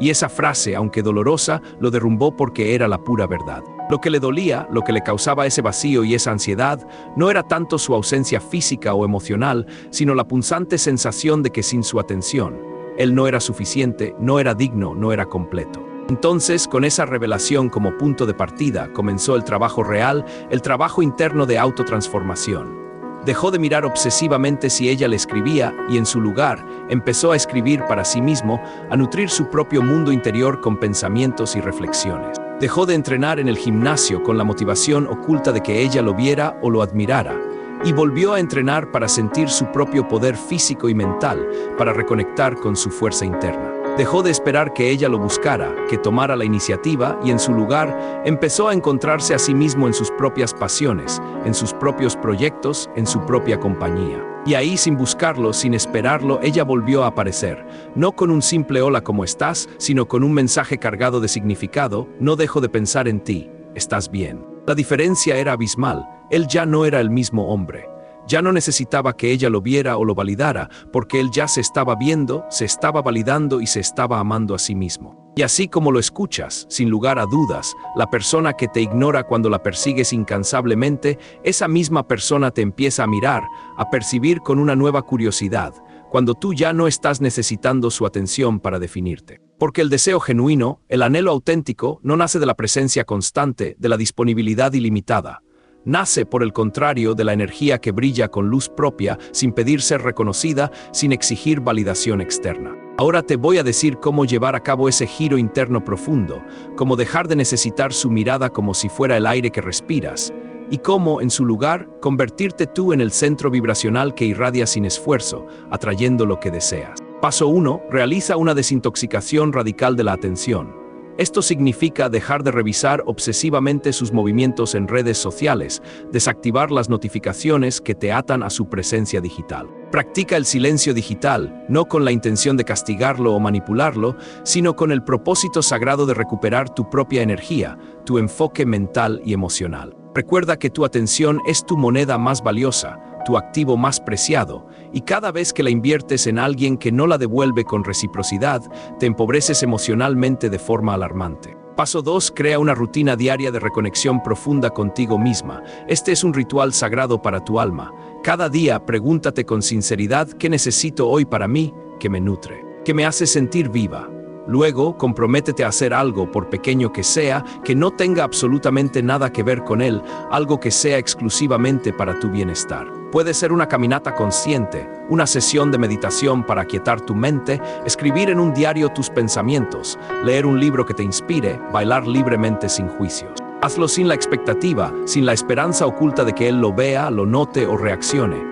Y esa frase, aunque dolorosa, lo derrumbó porque era la pura verdad. Lo que le dolía, lo que le causaba ese vacío y esa ansiedad, no era tanto su ausencia física o emocional, sino la punzante sensación de que sin su atención, él no era suficiente, no era digno, no era completo. Entonces, con esa revelación como punto de partida, comenzó el trabajo real, el trabajo interno de autotransformación. Dejó de mirar obsesivamente si ella le escribía y en su lugar empezó a escribir para sí mismo, a nutrir su propio mundo interior con pensamientos y reflexiones. Dejó de entrenar en el gimnasio con la motivación oculta de que ella lo viera o lo admirara, y volvió a entrenar para sentir su propio poder físico y mental, para reconectar con su fuerza interna. Dejó de esperar que ella lo buscara, que tomara la iniciativa y en su lugar empezó a encontrarse a sí mismo en sus propias pasiones, en sus propios proyectos, en su propia compañía. Y ahí, sin buscarlo, sin esperarlo, ella volvió a aparecer, no con un simple hola ¿cómo estás?, sino con un mensaje cargado de significado: no dejo de pensar en ti, estás bien. La diferencia era abismal, él ya no era el mismo hombre. Ya no necesitaba que ella lo viera o lo validara, porque él ya se estaba viendo, se estaba validando y se estaba amando a sí mismo. Y así como lo escuchas, sin lugar a dudas, la persona que te ignora cuando la persigues incansablemente, esa misma persona te empieza a mirar, a percibir con una nueva curiosidad, cuando tú ya no estás necesitando su atención para definirte. Porque el deseo genuino, el anhelo auténtico, no nace de la presencia constante, de la disponibilidad ilimitada. Nace, por el contrario, de la energía que brilla con luz propia, sin pedir ser reconocida, sin exigir validación externa. Ahora te voy a decir cómo llevar a cabo ese giro interno profundo, cómo dejar de necesitar su mirada como si fuera el aire que respiras, y cómo, en su lugar, convertirte tú en el centro vibracional que irradia sin esfuerzo, atrayendo lo que deseas. Paso 1. Realiza una desintoxicación radical de la atención. Esto significa dejar de revisar obsesivamente sus movimientos en redes sociales, desactivar las notificaciones que te atan a su presencia digital. Practica el silencio digital, no con la intención de castigarlo o manipularlo, sino con el propósito sagrado de recuperar tu propia energía, tu enfoque mental y emocional. Recuerda que tu atención es tu moneda más valiosa, tu activo más preciado, y cada vez que la inviertes en alguien que no la devuelve con reciprocidad, te empobreces emocionalmente de forma alarmante. Paso 2. Crea una rutina diaria de reconexión profunda contigo misma. Este es un ritual sagrado para tu alma. Cada día pregúntate con sinceridad: ¿qué necesito hoy para mí que me nutre? ¿Qué me hace sentir viva? Luego, comprométete a hacer algo, por pequeño que sea, que no tenga absolutamente nada que ver con él, algo que sea exclusivamente para tu bienestar. Puede ser una caminata consciente, una sesión de meditación para aquietar tu mente, escribir en un diario tus pensamientos, leer un libro que te inspire, bailar libremente sin juicios. Hazlo sin la expectativa, sin la esperanza oculta de que él lo vea, lo note o reaccione.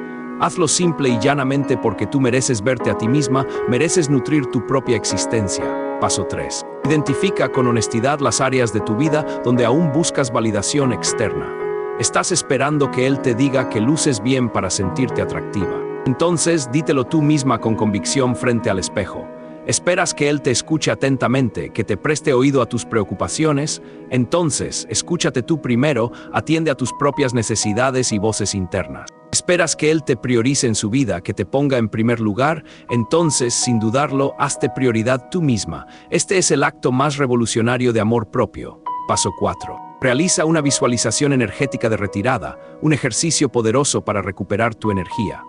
Hazlo simple y llanamente porque tú mereces verte a ti misma, mereces nutrir tu propia existencia. Paso 3. Identifica con honestidad las áreas de tu vida donde aún buscas validación externa. Estás esperando que él te diga que luces bien para sentirte atractiva. Entonces, dítelo tú misma con convicción frente al espejo. ¿Esperas que él te escuche atentamente, que te preste oído a tus preocupaciones? Entonces, escúchate tú primero, atiende a tus propias necesidades y voces internas. ¿Esperas que él te priorice en su vida, que te ponga en primer lugar? Entonces, sin dudarlo, hazte prioridad tú misma. Este es el acto más revolucionario de amor propio. Paso 4. Realiza una visualización energética de retirada, un ejercicio poderoso para recuperar tu energía.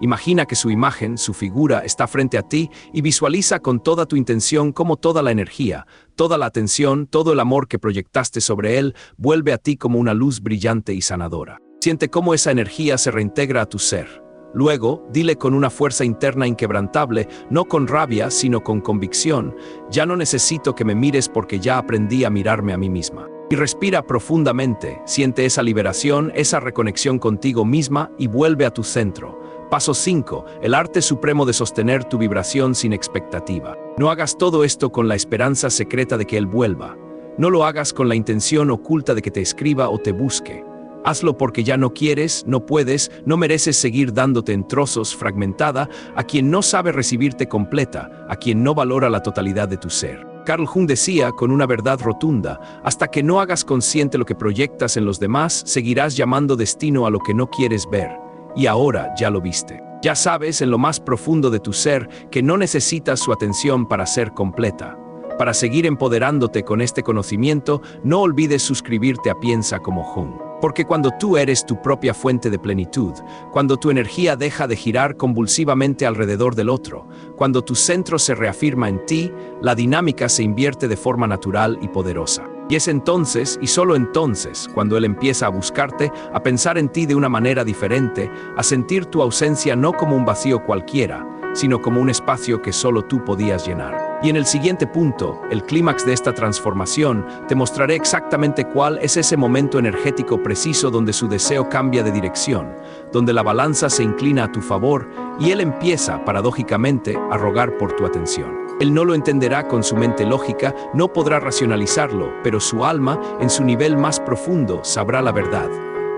Imagina que su imagen, su figura, está frente a ti y visualiza con toda tu intención cómo toda la energía, toda la atención, todo el amor que proyectaste sobre él vuelve a ti como una luz brillante y sanadora. Siente cómo esa energía se reintegra a tu ser. Luego, dile con una fuerza interna inquebrantable, no con rabia, sino con convicción: ya no necesito que me mires porque ya aprendí a mirarme a mí misma. Y respira profundamente, siente esa liberación, esa reconexión contigo misma y vuelve a tu centro. Paso 5. El arte supremo de sostener tu vibración sin expectativa. No hagas todo esto con la esperanza secreta de que él vuelva. No lo hagas con la intención oculta de que te escriba o te busque. Hazlo porque ya no quieres, no puedes, no mereces seguir dándote en trozos, fragmentada, a quien no sabe recibirte completa, a quien no valora la totalidad de tu ser. Carl Jung decía con una verdad rotunda: hasta que no hagas consciente lo que proyectas en los demás, seguirás llamando destino a lo que no quieres ver. Y ahora ya lo viste. Ya sabes en lo más profundo de tu ser que no necesitas su atención para ser completa. Para seguir empoderándote con este conocimiento, no olvides suscribirte a Piensa como Jung. Porque cuando tú eres tu propia fuente de plenitud, cuando tu energía deja de girar convulsivamente alrededor del otro, cuando tu centro se reafirma en ti, la dinámica se invierte de forma natural y poderosa. Y es entonces, y solo entonces, cuando él empieza a buscarte, a pensar en ti de una manera diferente, a sentir tu ausencia no como un vacío cualquiera, sino como un espacio que solo tú podías llenar. Y en el siguiente punto, el clímax de esta transformación, te mostraré exactamente cuál es ese momento energético preciso donde su deseo cambia de dirección, donde la balanza se inclina a tu favor y él empieza, paradójicamente, a rogar por tu atención. Él no lo entenderá con su mente lógica, no podrá racionalizarlo, pero su alma, en su nivel más profundo, sabrá la verdad.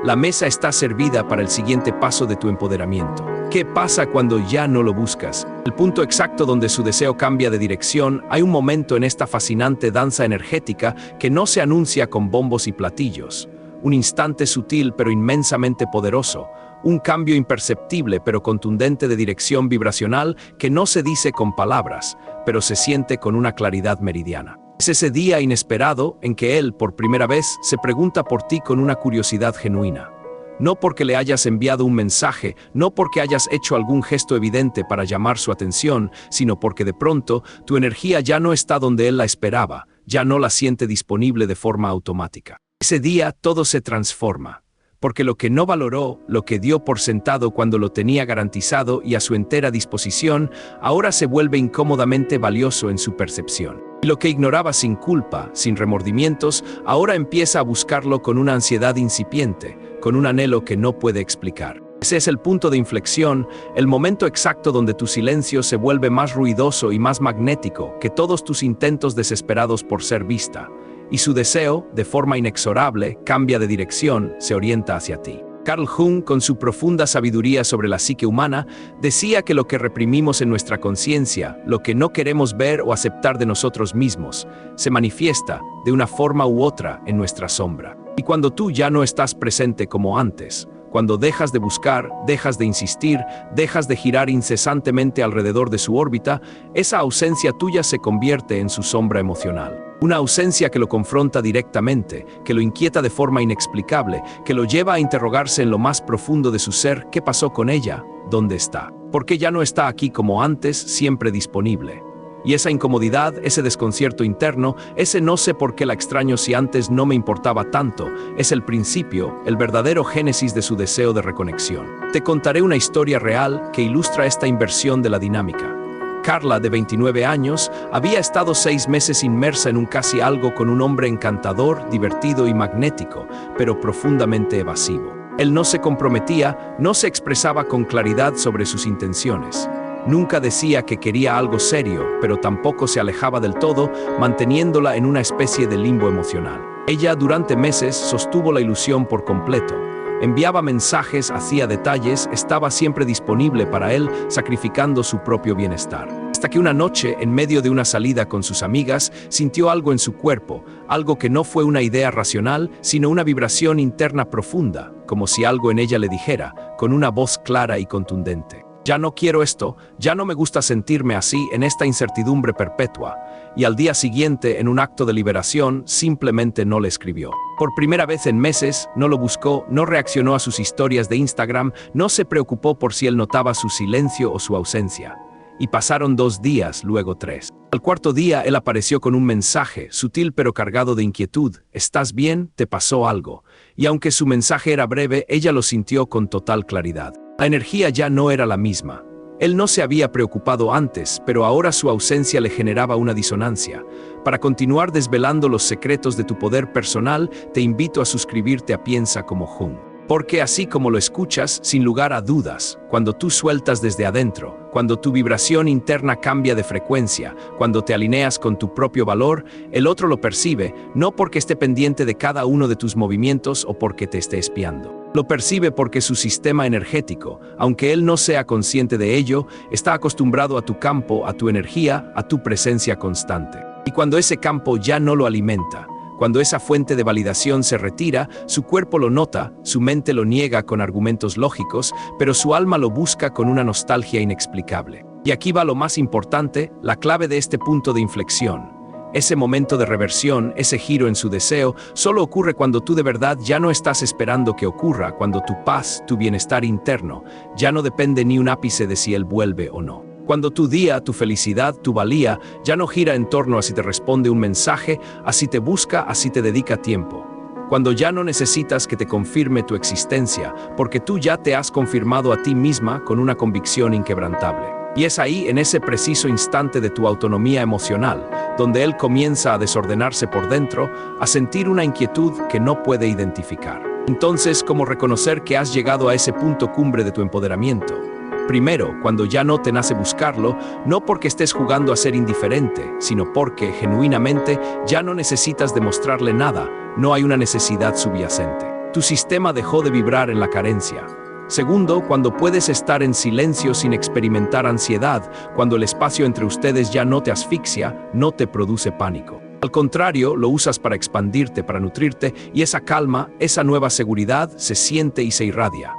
La mesa está servida para el siguiente paso de tu empoderamiento. ¿Qué pasa cuando ya no lo buscas? El punto exacto donde su deseo cambia de dirección, hay un momento en esta fascinante danza energética que no se anuncia con bombos y platillos. Un instante sutil pero inmensamente poderoso. un cambio imperceptible pero contundente de dirección vibracional que no se dice con palabras, pero se siente con una claridad meridiana. Es ese día inesperado en que él, por primera vez, se pregunta por ti con una curiosidad genuina. No porque le hayas enviado un mensaje, no porque hayas hecho algún gesto evidente para llamar su atención, sino porque de pronto tu energía ya no está donde él la esperaba, ya no la siente disponible de forma automática. Ese día todo se transforma. Porque lo que no valoró, lo que dio por sentado cuando lo tenía garantizado y a su entera disposición, ahora se vuelve incómodamente valioso en su percepción. Y lo que ignoraba sin culpa, sin remordimientos, ahora empieza a buscarlo con una ansiedad incipiente, con un anhelo que no puede explicar. Ese es el punto de inflexión, el momento exacto donde tu silencio se vuelve más ruidoso y más magnético que todos tus intentos desesperados por ser vista. Y su deseo, de forma inexorable, cambia de dirección, se orienta hacia ti. Carl Jung, con su profunda sabiduría sobre la psique humana, decía que lo que reprimimos en nuestra conciencia, lo que no queremos ver o aceptar de nosotros mismos, se manifiesta, de una forma u otra, en nuestra sombra. Y cuando tú ya no estás presente como antes, cuando dejas de buscar, dejas de insistir, dejas de girar incesantemente alrededor de su órbita, esa ausencia tuya se convierte en su sombra emocional. Una ausencia que lo confronta directamente, que lo inquieta de forma inexplicable, que lo lleva a interrogarse en lo más profundo de su ser: ¿qué pasó con ella? ¿Dónde está? ¿Por qué ya no está aquí como antes, siempre disponible? Y esa incomodidad, ese desconcierto interno, ese no sé por qué la extraño si antes no me importaba tanto, es el principio, el verdadero génesis de su deseo de reconexión. Te contaré una historia real que ilustra esta inversión de la dinámica. Carla, de 29 años, había estado 6 meses inmersa en un casi algo con un hombre encantador, divertido y magnético, pero profundamente evasivo. Él no se comprometía, no se expresaba con claridad sobre sus intenciones. Nunca decía que quería algo serio, pero tampoco se alejaba del todo, manteniéndola en una especie de limbo emocional. Ella, durante meses, sostuvo la ilusión por completo. Enviaba mensajes, hacía detalles, estaba siempre disponible para él, sacrificando su propio bienestar. Hasta que una noche, en medio de una salida con sus amigas, sintió algo en su cuerpo, algo que no fue una idea racional, sino una vibración interna profunda, como si algo en ella le dijera, con una voz clara y contundente: ya no quiero esto, ya no me gusta sentirme así en esta incertidumbre perpetua. Y al día siguiente, en un acto de liberación, simplemente no le escribió. Por primera vez en meses, no lo buscó, no reaccionó a sus historias de Instagram, no se preocupó por si él notaba su silencio o su ausencia. Y pasaron 2 días, luego 3. Al cuarto día, él apareció con un mensaje, sutil pero cargado de inquietud: ¿estás bien? ¿Te pasó algo? Y aunque su mensaje era breve, ella lo sintió con total claridad. La energía ya no era la misma. Él no se había preocupado antes, pero ahora su ausencia le generaba una disonancia. Para continuar desvelando los secretos de tu poder personal, te invito a suscribirte a Piensa como Jung. Porque así como lo escuchas, sin lugar a dudas, cuando tú sueltas desde adentro, cuando tu vibración interna cambia de frecuencia, cuando te alineas con tu propio valor, el otro lo percibe, no porque esté pendiente de cada uno de tus movimientos o porque te esté espiando. Lo percibe porque su sistema energético, aunque él no sea consciente de ello, está acostumbrado a tu campo, a tu energía, a tu presencia constante. Y cuando ese campo ya no lo alimenta, cuando esa fuente de validación se retira, su cuerpo lo nota, su mente lo niega con argumentos lógicos, pero su alma lo busca con una nostalgia inexplicable. Y aquí va lo más importante, la clave de este punto de inflexión. Ese momento de reversión, ese giro en su deseo, solo ocurre cuando tú de verdad ya no estás esperando que ocurra, cuando tu paz, tu bienestar interno, ya no depende ni un ápice de si él vuelve o no. Cuando tu día, tu felicidad, tu valía, ya no gira en torno a si te responde un mensaje, a si te busca, a si te dedica tiempo. Cuando ya no necesitas que te confirme tu existencia, porque tú ya te has confirmado a ti misma con una convicción inquebrantable. Y es ahí, en ese preciso instante de tu autonomía emocional, donde él comienza a desordenarse por dentro, a sentir una inquietud que no puede identificar. Entonces, ¿cómo reconocer que has llegado a ese punto cumbre de tu empoderamiento? Primero, cuando ya no te nace buscarlo, no porque estés jugando a ser indiferente, sino porque, genuinamente, ya no necesitas demostrarle nada, no hay una necesidad subyacente. Tu sistema dejó de vibrar en la carencia. Segundo, cuando puedes estar en silencio sin experimentar ansiedad, cuando el espacio entre ustedes ya no te asfixia, no te produce pánico. Al contrario, lo usas para expandirte, para nutrirte, y esa calma, esa nueva seguridad, se siente y se irradia.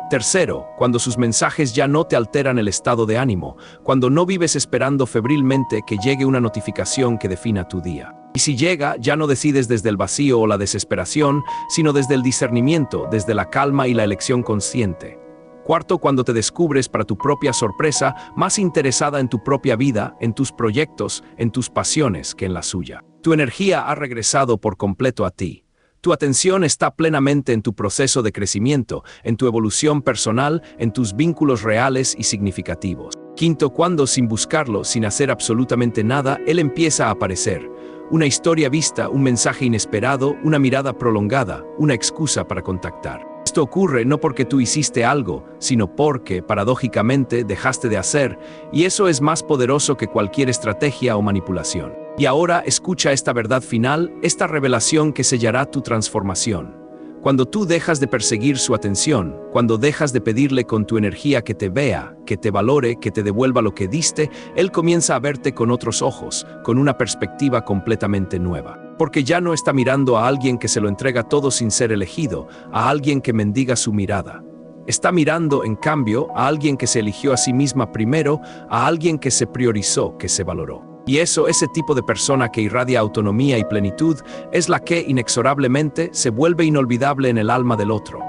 Tercero, cuando sus mensajes ya no te alteran el estado de ánimo, cuando no vives esperando febrilmente que llegue una notificación que defina tu día. Y si llega, ya no decides desde el vacío o la desesperación, sino desde el discernimiento, desde la calma y la elección consciente. Cuarto, cuando te descubres para tu propia sorpresa más interesada en tu propia vida, en tus proyectos, en tus pasiones que en la suya. Tu energía ha regresado por completo a ti. Tu atención está plenamente en tu proceso de crecimiento, en tu evolución personal, en tus vínculos reales y significativos. Quinto, cuando sin buscarlo, sin hacer absolutamente nada, él empieza a aparecer. Una historia vista, un mensaje inesperado, una mirada prolongada, una excusa para contactar. Esto ocurre no porque tú hiciste algo, sino porque, paradójicamente, dejaste de hacer, y eso es más poderoso que cualquier estrategia o manipulación. Y ahora escucha esta verdad final, esta revelación que sellará tu transformación. Cuando tú dejas de perseguir su atención, cuando dejas de pedirle con tu energía que te vea, que te valore, que te devuelva lo que diste, él comienza a verte con otros ojos, con una perspectiva completamente nueva. Porque ya no está mirando a alguien que se lo entrega todo sin ser elegido, a alguien que mendiga su mirada. Está mirando, en cambio, a alguien que se eligió a sí misma primero, a alguien que se priorizó, que se valoró. Y ese tipo de persona que irradia autonomía y plenitud, es la que, inexorablemente, se vuelve inolvidable en el alma del otro.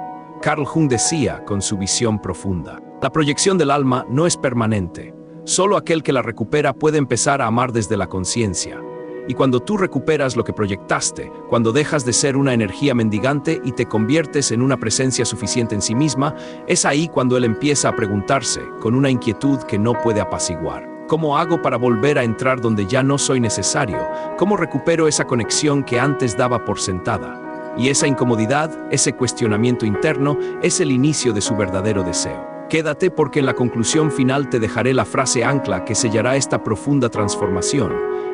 Carl Jung decía, con su visión profunda, la proyección del alma no es permanente. Solo aquel que la recupera puede empezar a amar desde la conciencia. Y cuando tú recuperas lo que proyectaste, cuando dejas de ser una energía mendigante y te conviertes en una presencia suficiente en sí misma, es ahí cuando él empieza a preguntarse, con una inquietud que no puede apaciguar. ¿Cómo hago para volver a entrar donde ya no soy necesario? ¿Cómo recupero esa conexión que antes daba por sentada? Y esa incomodidad, ese cuestionamiento interno, es el inicio de su verdadero deseo. Quédate porque en la conclusión final te dejaré la frase ancla que sellará esta profunda transformación.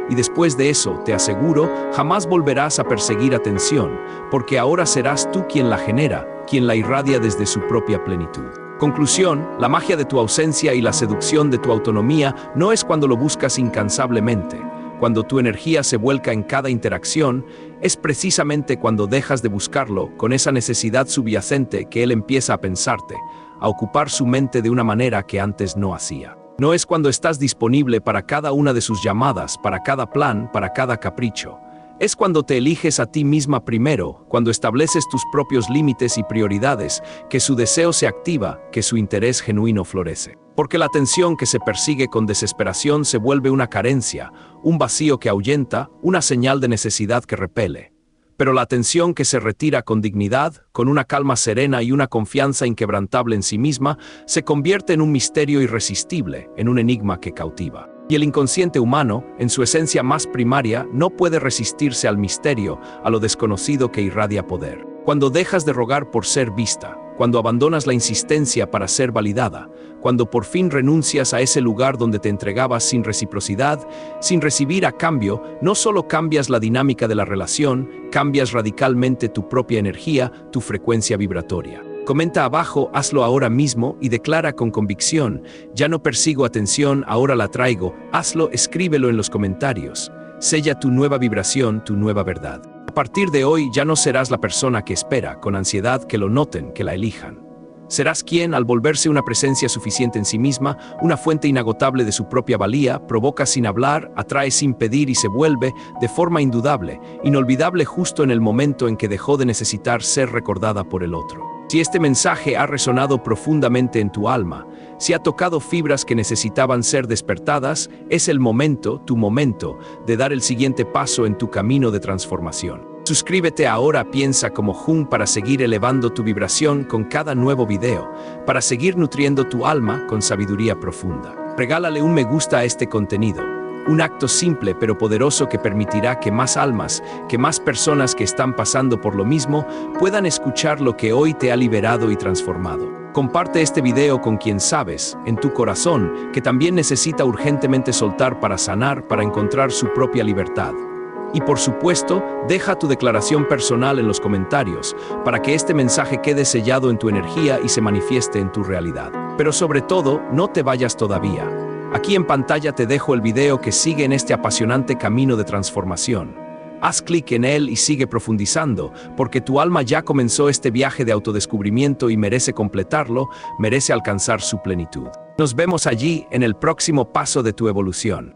Y después de eso, te aseguro, jamás volverás a perseguir atención, porque ahora serás tú quien la genera, quien la irradia desde su propia plenitud. Conclusión, la magia de tu ausencia y la seducción de tu autonomía no es cuando lo buscas incansablemente. Cuando tu energía se vuelca en cada interacción, es precisamente cuando dejas de buscarlo con esa necesidad subyacente que él empieza a pensarte, a ocupar su mente de una manera que antes no hacía. No es cuando estás disponible para cada una de sus llamadas, para cada plan, para cada capricho. Es cuando te eliges a ti misma primero, cuando estableces tus propios límites y prioridades, que su deseo se activa, que su interés genuino florece. Porque la atención que se persigue con desesperación se vuelve una carencia, un vacío que ahuyenta, una señal de necesidad que repele. Pero la atención que se retira con dignidad, con una calma serena y una confianza inquebrantable en sí misma, se convierte en un misterio irresistible, en un enigma que cautiva. Y el inconsciente humano, en su esencia más primaria, no puede resistirse al misterio, a lo desconocido que irradia poder. Cuando dejas de rogar por ser vista, cuando abandonas la insistencia para ser validada, cuando por fin renuncias a ese lugar donde te entregabas sin reciprocidad, sin recibir a cambio, no solo cambias la dinámica de la relación, cambias radicalmente tu propia energía, tu frecuencia vibratoria. Comenta abajo, hazlo ahora mismo y declara con convicción, ya no persigo atención, ahora la traigo, hazlo, escríbelo en los comentarios. Sella tu nueva vibración, tu nueva verdad. A partir de hoy ya no serás la persona que espera, con ansiedad que lo noten, que la elijan. Serás quien, al volverse una presencia suficiente en sí misma, una fuente inagotable de su propia valía, provoca sin hablar, atrae sin pedir y se vuelve, de forma indudable, inolvidable justo en el momento en que dejó de necesitar ser recordada por el otro. Si este mensaje ha resonado profundamente en tu alma, si ha tocado fibras que necesitaban ser despertadas, es el momento, tu momento, de dar el siguiente paso en tu camino de transformación. Suscríbete ahora, piensa como Jung para seguir elevando tu vibración con cada nuevo video, para seguir nutriendo tu alma con sabiduría profunda. Regálale un me gusta a este contenido. Un acto simple pero poderoso que permitirá que más almas, que más personas que están pasando por lo mismo, puedan escuchar lo que hoy te ha liberado y transformado. Comparte este video con quien sabes, en tu corazón, que también necesita urgentemente soltar para sanar, para encontrar su propia libertad. Y por supuesto, deja tu declaración personal en los comentarios, para que este mensaje quede sellado en tu energía y se manifieste en tu realidad. Pero sobre todo, no te vayas todavía. Aquí en pantalla te dejo el video que sigue en este apasionante camino de transformación. Haz clic en él y sigue profundizando, porque tu alma ya comenzó este viaje de autodescubrimiento y merece completarlo, merece alcanzar su plenitud. Nos vemos allí en el próximo paso de tu evolución.